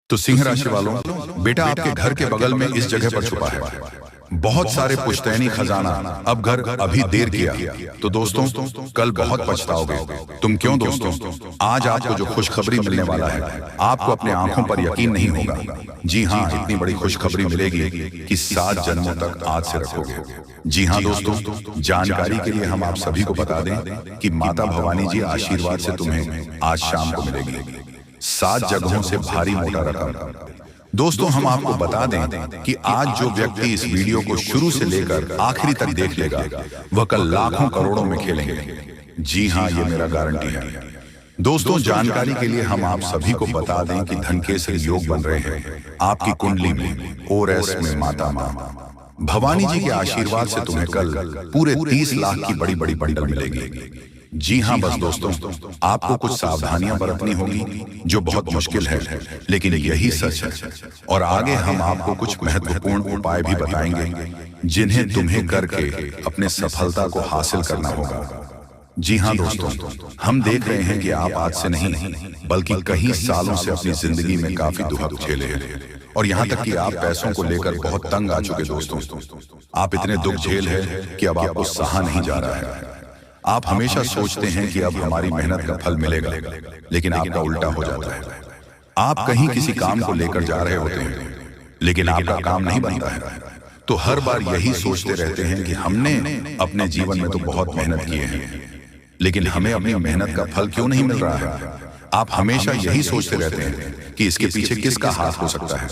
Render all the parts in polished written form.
तो सिंह राशि वालों, बेटा आपके घर के बगल में इस जगह पर छुपा है बहुत सारे पुश्तैनी खजाना। अब घर अभी देर किया तो दोस्तों कल बहुत पछताओगे। तुम क्यों दोस्तों, आज आपको जो खुशखबरी मिलने वाला है आपको अपने आंखों पर यकीन नहीं होगा। जी हाँ, इतनी बड़ी खुशखबरी मिलेगी कि 7 जन्मों तक आज से रखोगे। जी हाँ दोस्तों, जानकारी के लिए हम आप सभी को बता दें कि माता भवानी जी आशीर्वाद से तुम्हें आज शाम को मिलेगी 7 जगहों से भारी मोटा रकम। दोस्तों हम आपको बता दें कि आज जो व्यक्ति इस वीडियो को शुरू से लेकर आखिरी तक देख लेगा वह कल लाखों करोड़ों में खेलेंगे। जी हाँ, ये मेरा गारंटी है। दोस्तों जानकारी के लिए हम आप सभी को बता दें कि धनकेसरी योग बन रहे हैं आपकी कुंडली में और एस में माता मां भवानी जी के आशीर्वाद से तुम्हें कल पूरे 30 लाख की बड़ी बड़ी बंडल मिलेगी। जी हाँ, बस दोस्तों आपको कुछ सावधानियां बरतनी होगी जो बहुत मुश्किल है, लेकिन यही सच है। और आगे हम आपको कुछ महत्वपूर्ण उपाय भी बताएंगे जिन्हें तुम्हें करके अपने सफलता को हासिल करना होगा। जी हाँ दोस्तों, हम देख रहे हैं कि आप आज से नहीं बल्कि कई सालों से अपनी जिंदगी में काफी दुख झेले हैं और यहाँ तक कि आप पैसों को लेकर बहुत तंग आ चुके। दोस्तों आप इतने दुख झेल है कि अब आपको सहा नहीं जा रहा है। आप हमेशा सोचते हैं कि अब हमारी मेहनत का फल मिलेगा, लेकिन आपका उल्टा हो जाता है। आप कहीं किसी काम को लेकर जा रहे होते हैं लेकिन आपका काम नहीं बनता है, तो हर बार यही सोचते रहते हैं कि हमने अपने जीवन में तो बहुत मेहनत की है लेकिन हमें अपनी मेहनत का फल क्यों नहीं मिल रहा है। आप हमेशा यही सोचते रहते हैं कि इसके पीछे किसका हाथ हो सकता है।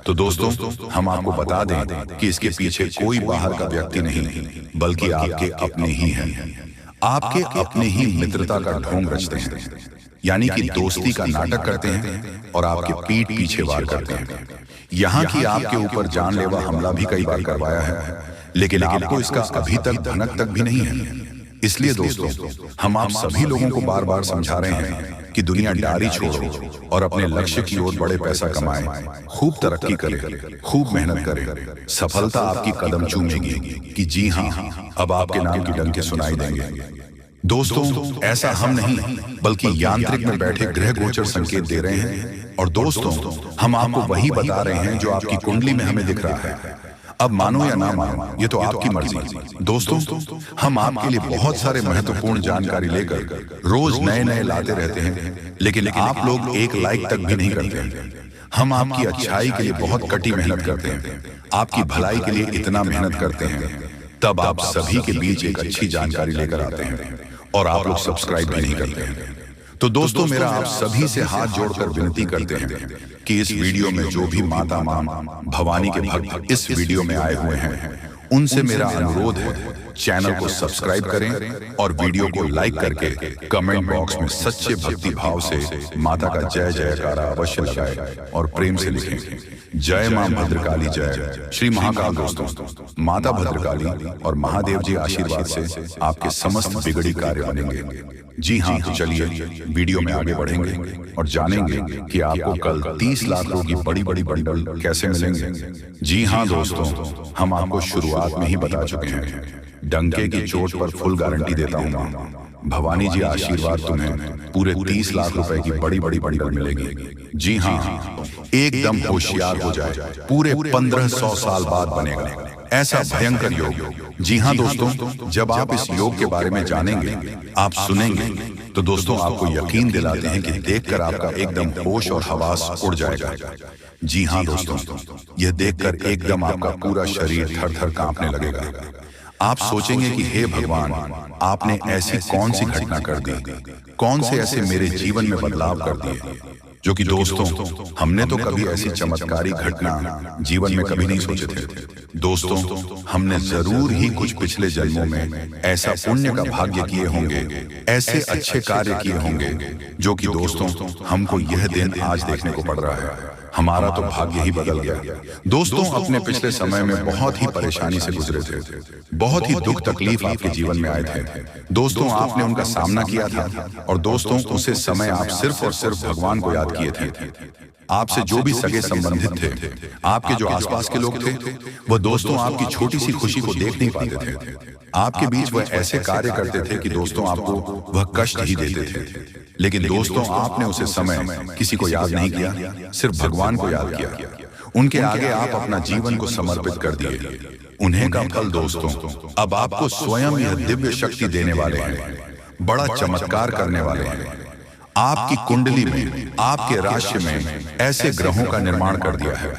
तो दोस्तों हम आपको बता दें कि इसके पीछे कोई बाहर का व्यक्ति नहीं बल्कि आपके अपने ही हैं। आपके अपने ही मित्रता का ढोंग रचते हैं, यानी कि दोस्ती का नाटक करते हैं और आपके पीठ पीछे वार करते हैं। यहाँ की आपके ऊपर जानलेवा हमला भी कई बार करवाया है, लेकिन आपको इसका अभी तक धनक तक भी नहीं है। इसलिए दोस्तों हम आप सभी लोगों को बार बार समझा रहे हैं कि दुनियादारी छोड़ो और अपने लक्ष्य की ओर बड़े पैसा कमाएं, खूब तरक्की करें, खूब मेहनत करें। सफलता आपकी कदम चूमेगी कि जी हाँ, अब आपके नाम की डंके सुनाई देंगे। दोस्तों ऐसा हम नहीं बल्कि यांत्रिक में बैठे ग्रह गोचर संकेत दे रहे हैं। और दोस्तों हम आपको वही बता रहे हैं जो आपकी कुंडली में हमें दिख रहा है। अब मानो या ना मानो ये तो आपकी मर्जी। दोस्तों हम आपके लिए बहुत सारे महत्वपूर्ण जानकारी लेकर रोज नए नए लाते रहते हैं, लेकिन आप लोग एक लाइक तक भी नहीं करते हैं। हम आपकी अच्छाई के लिए बहुत कड़ी मेहनत करते हैं, आपकी भलाई के लिए इतना मेहनत करते हैं, तब आप सभी के बीच एक अच्छी जानकारी लेकर आते हैं और आप लोग सब्सक्राइब भी नहीं करते हैं। तो दोस्तों मेरा आप सभी से हाथ जोड़कर विनती करते हैं कि इस वीडियो में जो भी माता मां भवानी के भक्त इस वीडियो में आए हुए हैं उनसे मेरा अनुरोध है चैनल को सब्सक्राइब करें और वीडियो को लाइक करके कमेंट बॉक्स में सच्चे भक्ति भाव से माता का जय जयकारा अवश्य लगाएं और प्रेम से लिखें, जय मां भद्रकाली जय श्री महाकाल। दोस्तों माता भद्रकाली और महादेव जी आशीर्वाद से आपके समस्त बिगड़ी कार्य बनेंगे। जी हाँ, तो चलिए वीडियो में आगे बढ़ेंगे और जानेंगे कि आपको कल 30 लाख की बड़ी बड़ी बंडल कैसे मिलेंगे। जी हाँ दोस्तों, हम आपको शुरुआत में ही बता चुके हैं, डंके की चोट पर फुल गारंटी देता हूँ मां भवानी जी आशीर्वाद तुम्हें पूरे 30 लाख रुपए की बड़ी बड़ी बंडल मिलेगी। जी हाँ, एकदम होशियार हो जाए, पूरे 1500 साल बाद बनेगा ऐसा भयंकर योग। जी हाँ दोस्तों, जब आप इस योग के बारे में जानेंगे, आप सुनेंगे, तो दोस्तों आपको यकीन दिलाते हैं कि देखकर आपका एकदम होश और हवास उड़ जाएगा। जी हाँ दोस्तों, यह देखकर एकदम आपका पूरा शरीर थर थर कांपने लगेगा। आप सोचेंगे कि हे भगवान, आपने ऐसी कौन सी घटना कर दी, कौन से ऐसे मेरे जीवन में बदलाव कर दिए जो कि दोस्तों हमने तो कभी ऐसी चमत्कारी घटना जीवन में कभी नहीं सोचे थे। दोस्तों हमने जरूर ही कुछ पिछले जन्मों में ऐसा पुण्य का भाग्य किए होंगे, ऐसे अच्छे कार्य किए होंगे जो कि दोस्तों हमको यह दिन आज देखने को पड़ रहा है। हमारा तो भाग्य ही बदल गया। दोस्तों अपने पिछले समय में बहुत ही परेशानी से गुजरे थे, बहुत ही दुख तकलीफ आपके जीवन में आए थे। दोस्तों आपने उनका सामना किया था और दोस्तों उसे समय आप सिर्फ और सिर्फ भगवान को याद किए थे। आपसे जो भी सगे संबंधित थे, आपके जो आसपास के लोग थे, वह दोस्तों आपकी छोटी सी खुशी को देख नहीं पाते थे। आपके बीच वह ऐसे कार्य करते थे कि दोस्तों आपको वह कष्ट ही देते थे। लेकिन दोस्तों आपने उसे समय किसी को याद नहीं किया, सिर्फ भगवान को याद किया। उनके आगे आप अपना जीवन को समर्पित कर दिए। उन्हें का फल दोस्तों अब आपको स्वयं यह दिव्य शक्ति देने वाले हैं, बड़ा चमत्कार करने वाले हैं। आपकी कुंडली में, आपके राशि में ऐसे ग्रहों का निर्माण कर दिया है,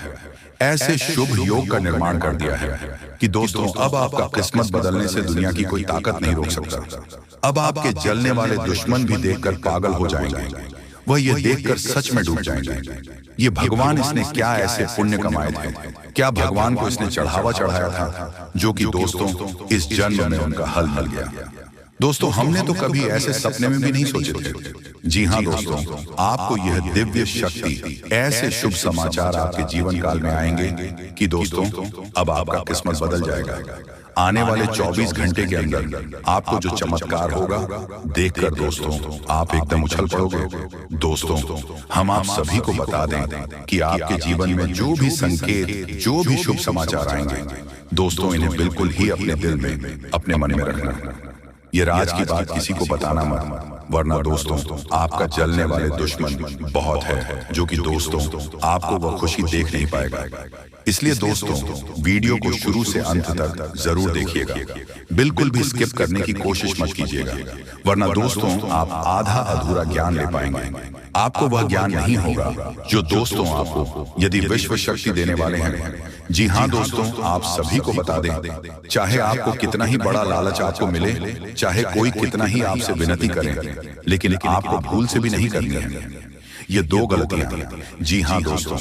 ऐसे शुभ योग का निर्माण कर दिया है कि दोस्तों अब आपका किस्मत बदलने से दुनिया की कोई ताकत नहीं रोक सकता। अब आपके जलने वाले दुश्मन भी देखकर पागल हो जाएंगे, वह ये देखकर सच में डूब जाएंगे। ये भगवान इसने क्या ऐसे पुण्य कमाए थे, क्या भगवान को इसने चढ़ावा चढ़ाया था, जो कि दोस्तों इस जन्म में उनका हल मिल गया। दोस्तों हमने तो कभी ऐसे सपने में भी नहीं सोचे थे। जी हाँ दोस्तों, आपको यह दिव्य शक्ति, ऐसे शुभ समाचार आपके जीवन काल में आएंगे कि दोस्तों अब आपका किस्मत बदल जाएगा। आने वाले 24 घंटे के अंदर आपको जो चमत्कार होगा देखकर दोस्तों आप एकदम उछल पड़ोगे। दोस्तों हम आप सभी को बता दें कि आपके जीवन में जो भी संकेत, जो भी शुभ समाचार आएंगे दोस्तों इन्हें बिल्कुल ही अपने दिल में, अपने मन में रखना। ये राज की बात किसी को बताना मत, वरना दोस्तों आपका जलने वाले दुश्मन बहुत है, जो कि दोस्तों आपको वह खुशी देख नहीं पाएगा। इसलिए दोस्तों वीडियो को शुरू से अंत तक जरूर देखिएगा, बिल्कुल भी स्किप करने की कोशिश मत कीजिएगा, वरना दोस्तों आप आधा अधूरा ज्ञान ले पाएंगे। आपको वह ज्ञान नहीं होगा जो दोस्तों आपको यदि विश्व शक्ति देने वाले हैं। जी हाँ दोस्तों, आप सभी को बता दें, चाहे आपको कितना ही बड़ा लालच आपको मिले, चाहे कोई कितना ही आपसे विनती करे, लेकिन आपको भूल से भी नहीं करनी है। ये दो गलतियां। जी हाँ दोस्तों,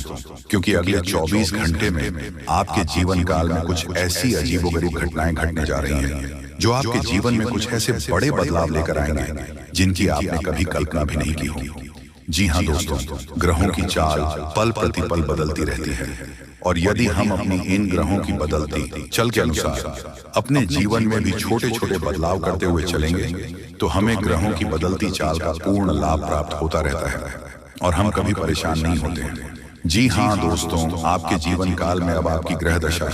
क्योंकि अगले 24 घंटे में आपके जीवन काल में कुछ ऐसी अजीबोगरीब घटनाएं घटने जा रही हैं जो आपके जीवन में कुछ ऐसे बड़े बदलाव लेकर आएंगे जिनकी आपने कभी कल्पना भी नहीं की होगी। जी हाँ दोस्तों, ग्रहों की चाल पल प्रतिपल बदलती रहती है, और यदि हम अपनी इन ग्रहों की बदलती चल के अनुसार अपने जीवन में भी छोटे छोटे बदलाव करते हुए चलेंगे तो हमें ग्रहों की बदलती चाल का पूर्ण लाभ प्राप्त होता रहता है और हम कभी परेशान नहीं होते हैं। जी हाँ दोस्तों, आपके जीवन काल में अब आपकी ग्रह दशा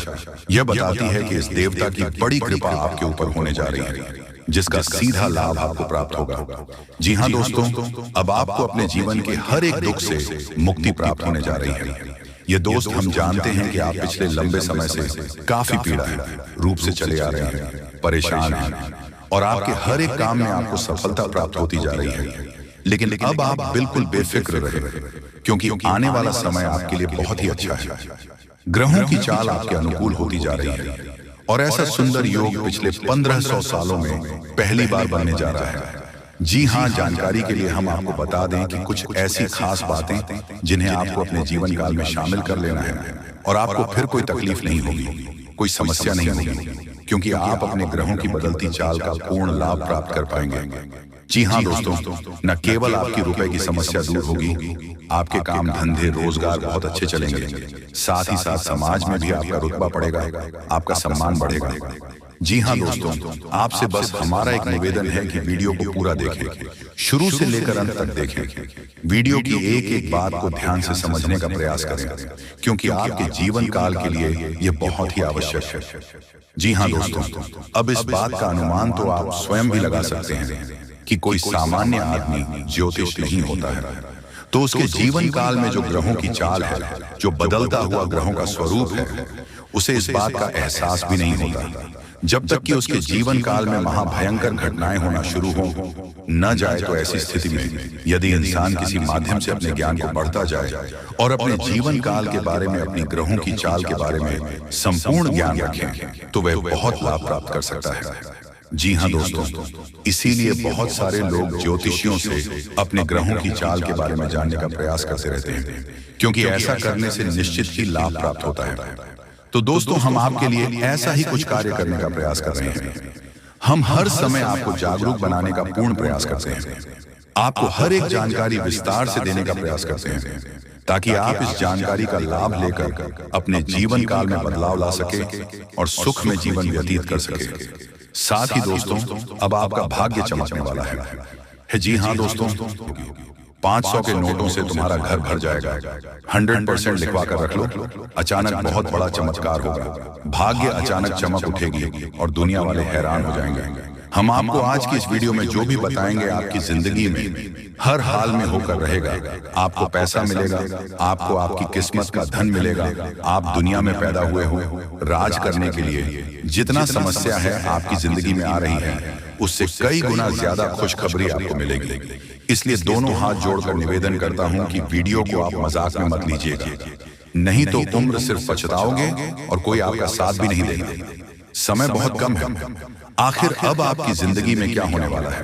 यह बताती है कि इस देवता की बड़ी कृपा आपके ऊपर होने जा रही है, जिसका सीधा लाभ आपको प्राप्त होगा। जी हाँ दोस्तों, अब आपको अपने जीवन के हर एक दुख से मुक्ति प्राप्त होने जा रही है। ये दोस्त हम जानते हैं कि आप पिछले लंबे समय से काफी पीड़ा है रूप से चले आ रहे हैं, परेशान हैं, और आपके हर एक काम में आपको सफलता प्राप्त होती जा रही है। लेकिन अब आप बिल्कुल बेफिक्र रहे, क्योंकि आने वाला समय आपके लिए बहुत ही अच्छा है। ग्रहों की चाल आपके अनुकूल होती जा रही है, और ऐसा सुंदर योग पिछले 1500 सालों में पहली बार बनने जा रहा है। जी हाँ, जानकारी के लिए हम आपको बता दें कि कुछ ऐसी खास बातें जिन्हें आपको अपने जीवन काल में शामिल कर लेना है, और आपको फिर कोई तकलीफ नहीं होगी, कोई समस्या नहीं होगी, क्योंकि आप अपने ग्रहों की बदलती चाल का पूर्ण लाभ प्राप्त कर पाएंगे। जी हाँ दोस्तों, न केवल आपकी रुपए की समस्या दूर होगी, आपके काम धंधे रोजगार बहुत अच्छे चलेंगे, साथ ही साथ समाज में भी आपका रुतबा बढ़ेगा, आपका सम्मान बढ़ेगा। जी हाँ दोस्तों, आपसे बस हमारा एक निवेदन है कि वीडियो को पूरा देखें, शुरू से लेकर अंत तक देखें। वीडियो की एक एक बात को ध्यान से समझने का प्रयास करें, क्योंकि आपके जीवन काल के लिए यह बहुत ही आवश्यक है। जी हाँ दोस्तों, अब इस बात का अनुमान तो आप स्वयं भी लगा सकते हैं कि कोई सामान्य आदमी ज्योतिष नहीं होता है, तो उसके जीवन काल में जो ग्रहों की चाल है, जो बदलता हुआ ग्रहों का स्वरूप है, उसे इस बात का एहसास भी नहीं होता जब तक कि उसके जीवन काल में महाभयंकर घटनाएं होना शुरू हो न जाए। तो ऐसी स्थिति में यदि इंसान किसी माध्यम से अपने ज्ञान को बढ़ता जाए और अपने जीवन काल के बारे में, अपनी ग्रहों की चाल के बारे में संपूर्ण ज्ञान रखें, तो वह बहुत लाभ प्राप्त कर सकता है। जी हाँ दोस्तों, इसीलिए बहुत सारे लोग ज्योतिषियों से अपने ग्रहों की चाल के बारे में जानने का प्रयास करते रहते हैं, क्योंकि ऐसा करने से निश्चित ही लाभ प्राप्त होता है। तो दोस्तों हम आपके लिए ऐसा ही कुछ कार्य करने का प्रयास कर रहे हैं। हम हर समय आपको जागरूक बनाने का पूर्ण प्रयास करते हैं, आपको हर एक जानकारी विस्तार से देने का प्रयास करते हैं, ताकि आप इस जानकारी का लाभ लेकर अपने जीवन काल में बदलाव ला सके और सुख में जीवन व्यतीत कर सके। साथ ही दोस्तों अब आपका भाग्य चमकने वाला है। जी हाँ दोस्तों, 500 के नोटों से तुम्हारा घर भर जाएगा। 100% लिखवा कर रख लो, अचानक बहुत बड़ा चमत्कार होगा। भाग्य अचानक चमक उठेगी और दुनिया वाले हैरान हो जाएंगे। हम आपको आज की इस वीडियो में जो भी बताएंगे आपकी जिंदगी में हर हाल में होकर रहेगा। आपको पैसा मिलेगा, आपको आपकी किस्मत का धन मिलेगा। आप दुनिया में पैदा हुए हो राज करने के लिए। जितना समस्या है आपकी जिंदगी में आ रही है उससे कई गुना ज्यादा खुशखबरी आपको मिलेगी। इसलिए दोनों हाथ जोड़कर निवेदन करता हूं कि वीडियो को आप मजाक में मत लीजिएगा, नहीं तो उम्र सिर्फ पछताओगे और कोई आपका साथ भी नहीं देगा। समय बहुत कम है। आखिर अब आपकी जिंदगी में क्या होने वाला है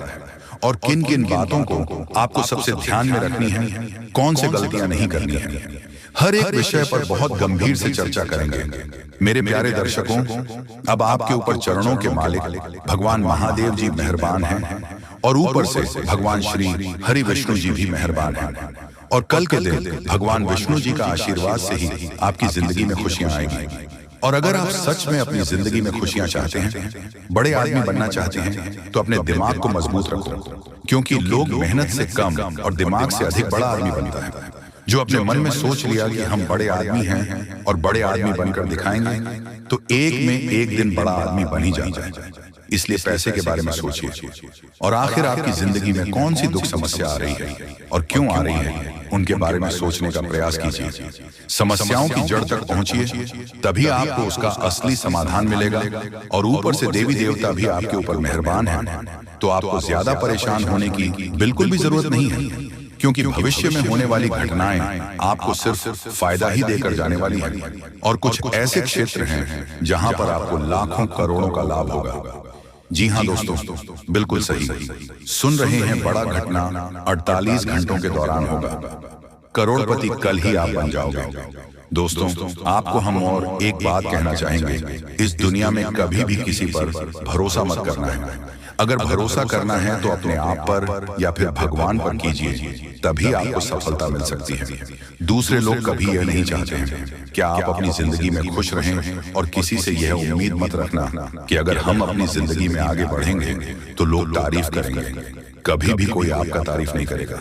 और किन किन बातों को आपको सबसे ध्यान में रखनी है, कौन से गलतियां नहीं करनी है, हर एक विषय पर बहुत गंभीर से चर्चा करेंगे। मेरे प्यारे दर्शकों, अब आपके ऊपर चरणों के मालिक भगवान महादेव जी मेहरबान हैं और ऊपर से भगवान श्री हरि विष्णु जी भी मेहरबान हैं। और कल के दिन भगवान विष्णु जी का आशीर्वाद से ही आपकी जिंदगी में खुशियां आएंगी। और अगर आप सच में अपनी जिंदगी में खुशियां चाहते हैं, बड़े आदमी बनना चाहते हैं, तो अपने दिमाग को मजबूत रखो, क्योंकि लोग मेहनत से कम और दिमाग से अधिक बड़ा आदमी बनता है। जो अपने मन में सोच लिया कि हम बड़े आदमी हैं और बड़े आदमी बनकर दिखाएंगे, तो एक में एक दिन बड़ा आदमी बन ही जाता है। इसलिए पैसे के बारे में सोचिए और आखिर आपकी जिंदगी में कौन सी दुख समस्या आ रही है और क्यों आ रही है, उनके बारे में सोचने का प्रयास कीजिए। समस्याओं की जड़ तक पहुंचिए, तभी आपको उसका असली समाधान मिलेगा। और ऊपर से देवी देवता भी आपके ऊपर मेहरबान हैं, तो आपको ज्यादा परेशान होने की बिल्कुल भी जरूरत नहीं है, क्योंकि भविष्य में होने वाली घटनाएं आपको सिर्फ फायदा ही देकर जाने वाली हैं। और कुछ ऐसे क्षेत्र हैं जहां पर आपको लाखों करोड़ों का लाभ होगा। जी हाँ दोस्तों, बिल्कुल सही सुन रहे हैं। बड़ा घटना 48 घंटों के दौरान होगा। करोड़पति कल ही आप बन जाओगे। दोस्तों, आपको हम और एक बात कहना चाहेंगे, इस दुनिया में कभी भी किसी पर भरोसा मत करना है। अगर भरोसा करना है तो अपने आप पर या फिर भगवान पर कीजिए, तभी आपको सफलता मिल सकती है। दूसरे लोग कभी यह नहीं चाहते हैं कि आप अपनी जिंदगी में खुश रहें, और किसी से यह उम्मीद मत रखना कि अगर हम अपनी जिंदगी में आगे बढ़ेंगे तो लोग तारीफ करेंगे। कभी भी कोई आपका तारीफ नहीं करेगा।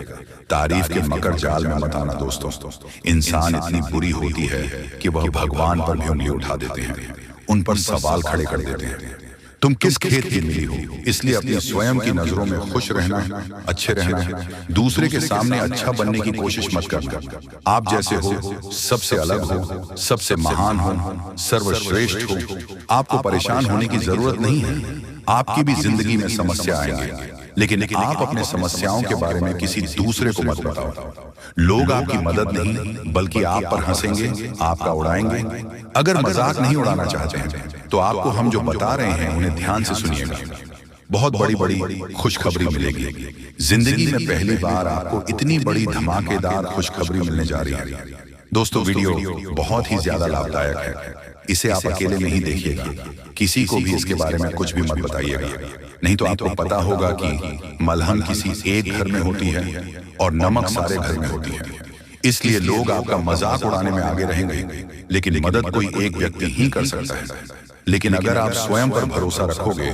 तारीफ के मकर जाल में मत आना दोस्तों। इंसान इतनी बुरी होती है कि वह भगवान पर भी उंगली उठा देते हैं, उन पर सवाल खड़े कर देते हैं। तुम किस खेत की मिली हो, इसलिए अपनी स्वयं की नजरों में खुश रहना है, अच्छे रहना है। दूसरे के सामने अच्छा बनने की कोशिश मत करना। आप जैसे हो, सबसे अलग हो, सबसे महान हो, सर्वश्रेष्ठ हो। आपको परेशान होने की जरूरत नहीं है। आपकी भी जिंदगी में समस्या आएंगे, लेकिन आप अपने समस्याओं के बारे में किसी दूसरे को मत बताओ। लोग आपकी मदद नहीं बल्कि आप पर हंसेंगे, आपका उड़ाएंगे। अगर मजाक नहीं उड़ाना चाहते हैं तो आपको हम जो बता रहे हैं उन्हें ध्यान से सुनिएगा। बहुत बड़ी बड़ी खुशखबरी मिलेगी। जिंदगी में पहली बार आपको इतनी बड़ी धमाकेदार खुशखबरी मिलने जा रही है। दोस्तों, वीडियो बहुत ही ज्यादा लाभदायक है। इसे आप अकेले नहीं देखिएगा, किसी को भी इसके बारे में कुछ भी मत बताइएगा, नहीं तो आपको पता होगा कि मलहम किसी एक घर में होती है और नमक सारे घर में होती है। इसलिए लोग आपका मजाक उड़ाने में आगे रहेंगे, लेकिन मदद कोई एक व्यक्ति ही कर सकता है। लेकिन अगर आप स्वयं पर भरोसा रखोगे,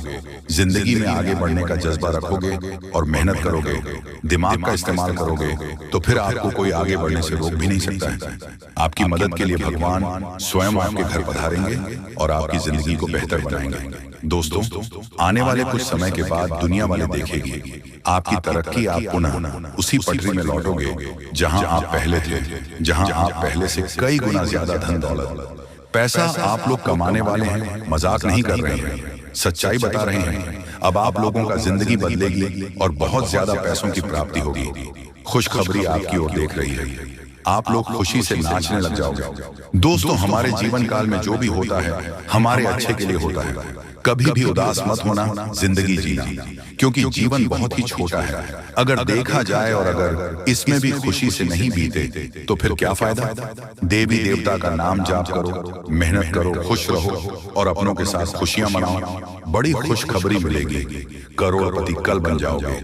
जिंदगी में आगे बढ़ने का जज्बा रखोगे और मेहनत करोगे, दिमाग का इस्तेमाल करोगे, तो फिर आपको कोई आगे बढ़ने से रोक भी नहीं सकता है। आपकी मदद के लिए भगवान स्वयं आपके घर पधारेंगे और आपकी जिंदगी को बेहतर बनाएंगे। दोस्तों, आने वाले कुछ समय के बाद दुनिया वाले देखेगी आपकी तरक्की। आप पुनः उसी पटरी में लौटोगे जहां आप पहले थे, जहां आप पहले से कई गुना ज्यादा धन दौलत। पैसा आप लोग कमाने वाले हैं, मजाक नहीं कर रहे हैं, सच्चाई बता रहे हैं। अब आप लोगों का जिंदगी बदलेगी और बहुत ज्यादा पैसों की प्राप्ति होगी। खुशखबरी आपकी ओर देख रही है। आप लोग खुशी से नाचने लग जाओगे। दोस्तों, हमारे जीवन काल में जो भी होता है हमारे अच्छे के लिए होता है। कभी भी उदास मत होना, जिंदगी जीना, क्योंकि जीवन बहुत ही छोटा है। अगर देखा जाए और अगर इसमें भी खुशी से नहीं बीते तो फिर क्या फायदा। देवी देवता का नाम जाप करो, मेहनत करो, खुश रहो और अपनों के साथ खुशियां मनाओ। बड़ी खुशखबरी मिलेगी, करोड़पति कल बन जाओगे।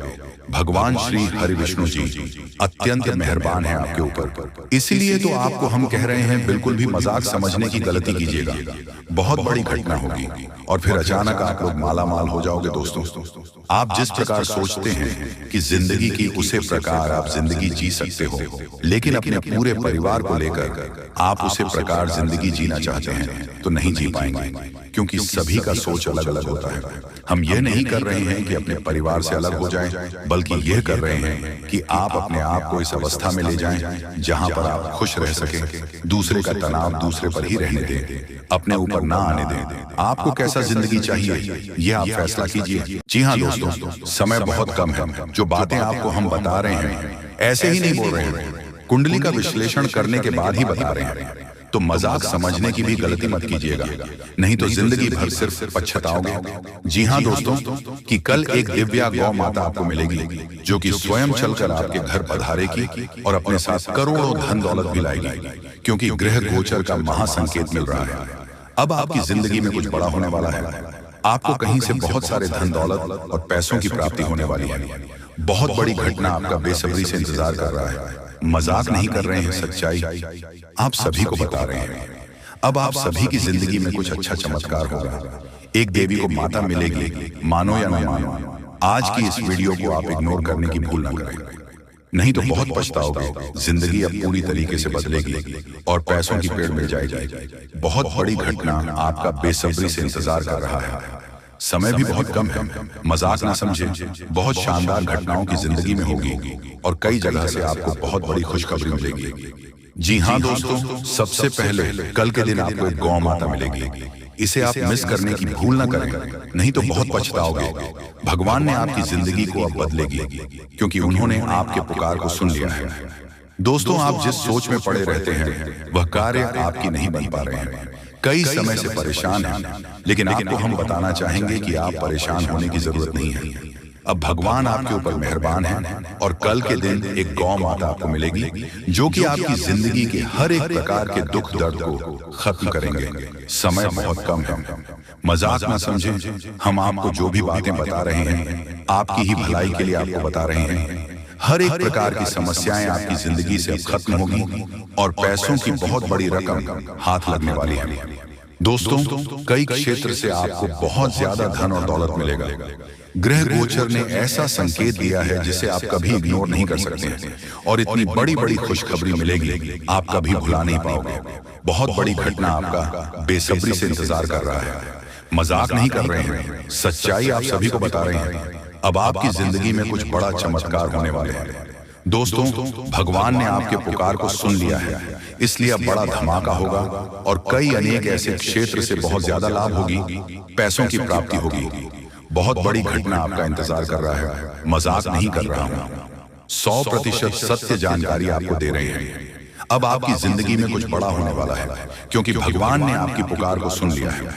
भगवान श्री हरि विष्णु जी अत्यंत मेहरबान हैं आपके ऊपर। इसीलिए तो आपको हम कह रहे हैं, बिल्कुल भी मजाक समझने की गलती कीजिएगा, बहुत बड़ी घटना होगी और फिर अचानक आप लोग माला माल हो जाओगे। दोस्तों, आप जिस प्रकार सोचते हैं कि जिंदगी की उसे प्रकार आप जिंदगी जी सकते हो, लेकिन अपने पूरे परिवार को लेकर आप उसे प्रकार जिंदगी जीना चाहते हैं तो नहीं जी पाएंगे, क्योंकि सभी का सोच अलग अलग होता है। हम ये नहीं कर रहे हैं कि अपने परिवार से अलग हो जाएं, बल्कि यह कर रहे हैं कि आप अपने आप को इस अवस्था में ले जाएं जहां पर आप खुश रह सकें, दूसरे का तनाव दूसरे पर ही रहने दें, अपने ऊपर ना आने दें। आपको कैसा जिंदगी चाहिए यह आप फैसला कीजिए। जी हाँ दोस्तों, समय बहुत कम है। जो बातें आपको हम बता रहे हैं ऐसे ही नहीं बोल रहे हैं, कुंडली का विश्लेषण करने के बाद ही बता रहे हैं। तो मजाक समझने की भी गलती मत कीजिएगा, नहीं तो जिंदगी भर सिर्फ पछताओगे। जी हाँ दोस्तों, कि कल एक दिव्या गौ माता आपको मिलेगी जो कि स्वयं चलकर आपके घर पधारेगी और अपने साथ करोड़ों धन दौलत भी लाएगी, क्योंकि ग्रह गोचर का महासंकेत मिल रहा है। अब आपकी जिंदगी में कुछ बड़ा होने वाला है। आपको कहीं से बहुत सारे धन दौलत और पैसों की प्राप्ति होने वाली है। बहुत बड़ी घटना आपका बेसब्री से इंतजार कर रहा है। मजाक नहीं कर रहे हैं, सच्चाई आप सभी को बता रहे हैं। अब आप सभी की जिंदगी में कुछ अच्छा चमत्कार होगा। एक देवी को माता मिलेगी, मानो या न मानो। आज की इस वीडियो को आप इग्नोर करने की भूल ना करें, नहीं तो बहुत पछताओगे। जिंदगी अब पूरी तरीके से बदलेगी और पैसों की पेड़ मिल जाएगी। बहुत बड़ी घटना आपका बेसब्री से इंतजार कर रहा है। समय भी बहुत कम है, मजाक ना समझे। बहुत शानदार घटनाओं की जिंदगी में होगी और कई जगह से आपको बहुत बड़ी खुशखबरी मिलेगी। जी हाँ दोस्तों, सबसे पहले कल के दिन आपको एक गौ माता मिलेगी। इसे आप मिस करने की भूल ना करें, नहीं तो बहुत पछताओगे। भगवान ने आपकी जिंदगी को अब बदलेगी, क्योंकि उन्होंने आपके पुकार को सुन लिया है। दोस्तों, आप जिस सोच में पड़े रहते हैं वह कार्य आपकी नहीं बन पा रहे हैं। कई समय से परेशान हैं, लेकिन आपको हम बताना चाहेंगे कि आप परेशान होने की जरूरत नहीं है। अब भगवान आपके ऊपर मेहरबान है और कल के दिन एक गौ माता आपको मिलेगी जो कि आपकी जिंदगी के हर एक प्रकार के दुख दर्द को खत्म करेंगे। समय बहुत कम है, मजाक ना समझें। हम आपको जो भी बातें बता रहे हैं आपकी ही भलाई के लिए आपको बता रहे हैं। हर एक प्रकार की समस्याएं आपकी जिंदगी से अब खत्म होगी और पैसों की बहुत बड़ी रकम हाथ लगने वाली है। दोस्तों, कई क्षेत्र से आपको बहुत ज्यादा धन और दौलत मिलेगा। ग्रह गोचर ने ऐसा संकेत दिया है जिसे आप कभी इग्नोर नहीं कर सकते हैं और इतनी बड़ी बड़ी खुशखबरी मिलेगी आप कभी भुला नहीं पाओगे। बहुत बड़ी घटना आपका बेसब्री से इंतजार कर रहा है। मजाक नहीं कर रहे हैं, सच्चाई आप सभी को बता रहे हैं। अब आपकी जिंदगी में कुछ बड़ा चमत्कार होने वाले हैं। दोस्तों, भगवान ने आपके पुकार को सुन लिया है, इसलिए अब बड़ा धमाका होगा और कई अनेक ऐसे क्षेत्र से बहुत ज्यादा लाभ होगी, पैसों की प्राप्ति होगी। बहुत बड़ी घटना आपका इंतजार कर रहा है, मजाक नहीं कर रहा हूं। 100% सत्य जानकारी आपको दे रहे हैं। अब आपकी जिंदगी में कुछ बड़ा होने वाला है, क्योंकि भगवान ने आपकी पुकार को सुन लिया है।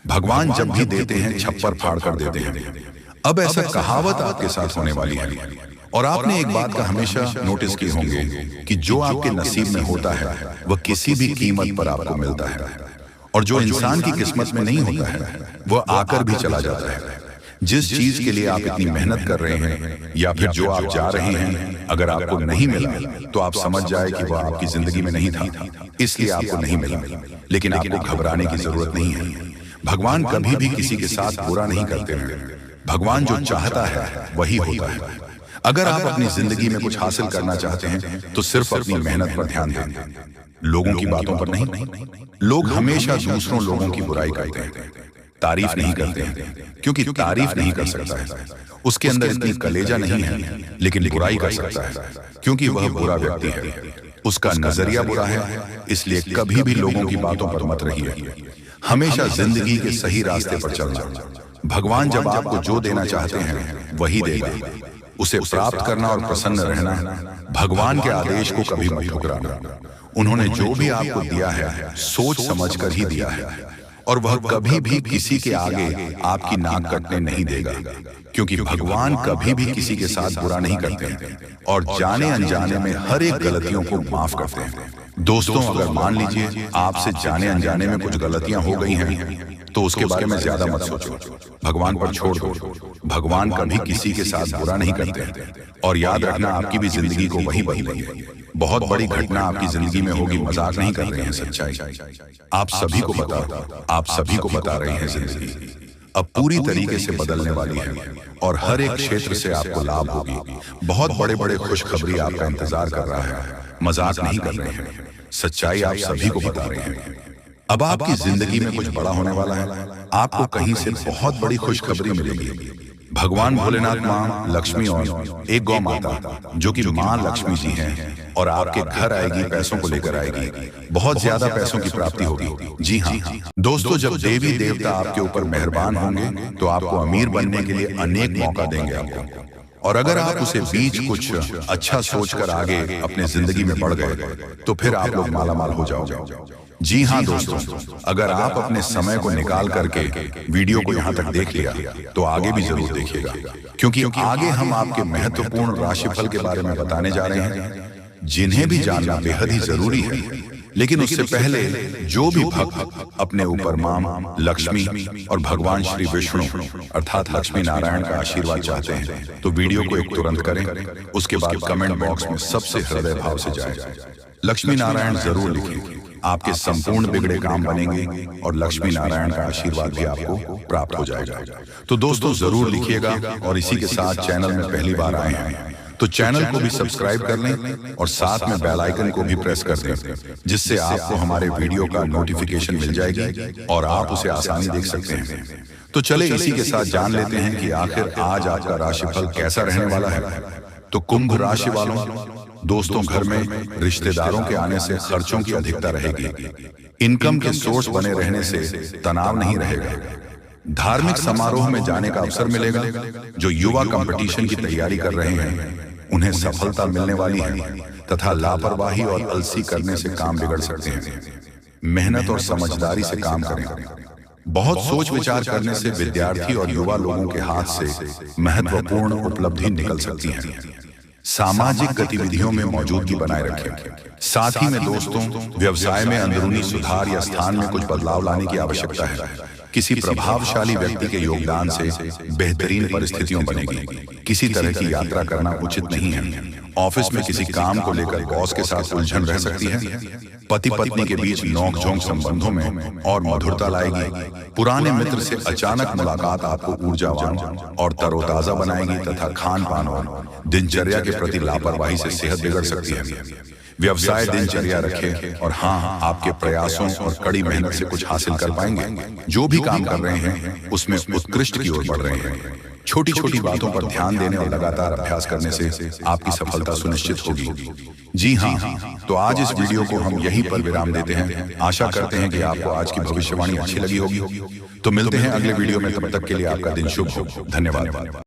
भगवान जब भी देते हैं छप्पर फाड़ कर देते हैं। अब ऐसा कहावत आपके साथ होने वाली है। और आपने एक बात का हमेशा नोटिस किए होंगे कि जो आपके नसीब में होता है वह किसी भी कीमत पर आपको मिलता है, और जो इंसान की किस्मत में नहीं होता है वह आकर भी चला जाता है। जिस चीज के लिए आप इतनी मेहनत कर रहे हैं या फिर जो आप जा रहे हैं, अगर आपको नहीं मिला तो आप समझ जाए कि वह आपकी जिंदगी में नहीं था, इसलिए आपको नहीं मिला। लेकिन आपको घबराने की जरूरत नहीं है। भगवान कभी भी किसी के साथ बुरा नहीं करते हैं। भगवान जो चाहता है वही होता है। अगर आप अपनी जिंदगी में कुछ हासिल करना चाहते हैं तो सिर्फ अपनी मेहनत पर ध्यान दें, लोगों की बातों पर नहीं। लोग हमेशा दूसरों लोगों की बुराई करते हैं, तारीफ नहीं करते हैं, क्योंकि तारीफ नहीं कर सकता है, उसके अंदर इतनी कलेजा नहीं है। लेकिन बुराई कर सकता है, क्योंकि वह बुरा व्यक्ति है, उसका नजरिया बुरा है। इसलिए कभी भी लोगों की बातों पर मत रहिए, हमेशा जिंदगी के सही रास्ते पर चलना। भगवान जब आपको जो देना चाहते हैं वही देगा। उसे प्राप्त करना और प्रसन्न रहना, भगवान के आदेश को कभी मत ठुकराना। उन्होंने जो भी आपको दिया है सोच समझकर ही दिया है, और वह कभी भी किसी के आगे आपकी नाक कटने नहीं देगा, क्योंकि भगवान कभी भी किसी के साथ बुरा नहीं करते और जाने अनजाने में हर एक गलतियों को माफ करते हैं। दोस्तों, अगर मान लीजिए आपसे जाने अनजाने में कुछ गलतियां हो गई हैं तो उसके बारे में ज्यादा मत सोचो, भगवान पर छोड़ दो। भगवान कभी किसी के साथ बुरा नहीं करते। और याद रखना, आपकी भी जिंदगी को वही बदलेंगे। बहुत बड़ी घटना आपकी जिंदगी में होगी, मजाक नहीं कर रहे हैं, सच्चाई आप सभी को बता रहे हैं। जिंदगी अब पूरी तरीके से बदलने वाली है और हर एक क्षेत्र से आपको लाभ होगी। बहुत बड़े बड़े खुशखबरी आपका इंतजार कर रहा है, मजाक नहीं कर रहे हैं, सच्चाई आप सभी को बता रहे हैं। अब आपकी जिंदगी में कुछ बड़ा होने वाला है, आपको कहीं से बहुत बड़ी खुशखबरी मिलेगी। भगवान भोलेनाथ, माँ लक्ष्मी और एक गौ माता जो कि माँ लक्ष्मी जी हैं, और आपके घर आएगी, पैसों को लेकर आएगी, बहुत ज्यादा पैसों की प्राप्ति होगी। जी हाँ दोस्तों, जब देवी देवता आपके ऊपर मेहरबान होंगे तो आपको अमीर बनने के लिए अनेक मौका देंगे आपको। और अगर आप उसे बीच कुछ अच्छा सोचकर आगे अपने जिंदगी में बढ़ गए तो फिर आप लोग मालामाल हो जाओगे। जी हाँ दोस्तों, अगर आप अपने समय को निकाल करके वीडियो को यहाँ तक देख लिया तो आगे भी जरूर देखिएगा, क्योंकि आगे हम आपके महत्वपूर्ण राशिफल के बारे में बताने जा रहे हैं, जिन्हें भी जानना बेहद ही जरूरी है। लेकिन उससे पहले जो भी भक्त अपने ऊपर मां लक्ष्मी और भगवान श्री विष्णु अर्थात लक्ष्मी नारायण का आशीर्वाद चाहते हैं तो वीडियो को एक तुरंत करें, उसके बाद कमेंट बॉक्स में सबसे हृदय भाव से जाए लक्ष्मी नारायण जरूर लिखें। आपके संपूर्ण बिगड़े काम बनेंगे और लक्ष्मी नारायण का आशीर्वाद भी आपको प्राप्त हो जाएगा। तो दोस्तों जरूर लिखिएगा, और इसी के साथ चैनल में पहली बार आए हैं तो चैनल को भी सब्सक्राइब कर लें और साथ में बेल आइकन को भी प्रेस कर दें, जिससे आपको हमारे वीडियो का नोटिफिकेशन मिल जाएगी और आप उसे आसानी देख सकते हैं। तो चले इसी के साथ जान लेते हैं कि आखिर आज आपका राशिफल कैसा रहने वाला है। तो कुंभ राशि वालों, दोस्तों घर में रिश्तेदारों के आने से खर्चों की अधिकता रहेगी। इनकम के सोर्स बने रहने से तनाव नहीं रहेगा। धार्मिक समारोह में जाने का अवसर मिलेगा। जो युवा कंपटीशन की तैयारी कर रहे हैं उन्हें सफलता मिलने वाली है, तथा लापरवाही और अलसी करने से काम बिगड़ सकते हैं। मेहनत और समझदारी से काम करें। बहुत सोच विचार करने से विद्यार्थी और युवा लोगों के हाथ से महत्वपूर्ण उपलब्धि निकल सकती है। सामाजिक गतिविधियों में मौजूदगी बनाए रखें। साथ ही में दोस्तों, व्यवसाय में अंदरूनी सुधार या स्थान में कुछ बदलाव लाने की आवश्यकता है। किसी प्रभावशाली व्यक्ति के योगदान से बेहतरीन परिस्थितियां बनेगी। किसी तरह की यात्रा करना उचित नहीं है। ऑफिस में किसी काम को लेकर बॉस के साथ उलझन रह सकती है। पति पत्नी के बीच नोकझोंक संबंधों में और मधुरता लाएगी। पुराने मित्र से अचानक मुलाकात आपको ऊर्जावान और तरोताजा बनाएगी, तथा खान पान और दिनचर्या के प्रति लापरवाही से सेहत बिगड़ सकती है। व्यवसाय दिनचर्या रखें, और हाँ, आपके प्रयासों और कड़ी मेहनत से कुछ हासिल कर पाएंगे। जो भी काम कर रहे हैं उसमें उत्कृष्ट की ओर बढ़ रहे हैं। छोटी छोटी बातों पर ध्यान देने और लगातार अभ्यास करने से आपकी सफलता सुनिश्चित होगी। जी हाँ, तो आज इस वीडियो को हम यहीं पर विराम देते हैं। आशा करते हैं कि आपको आज की भविष्यवाणी अच्छी लगी होगी। तो मिलते हैं अगले वीडियो में, तब तक के लिए आपका दिन शुभ हो। धन्यवाद।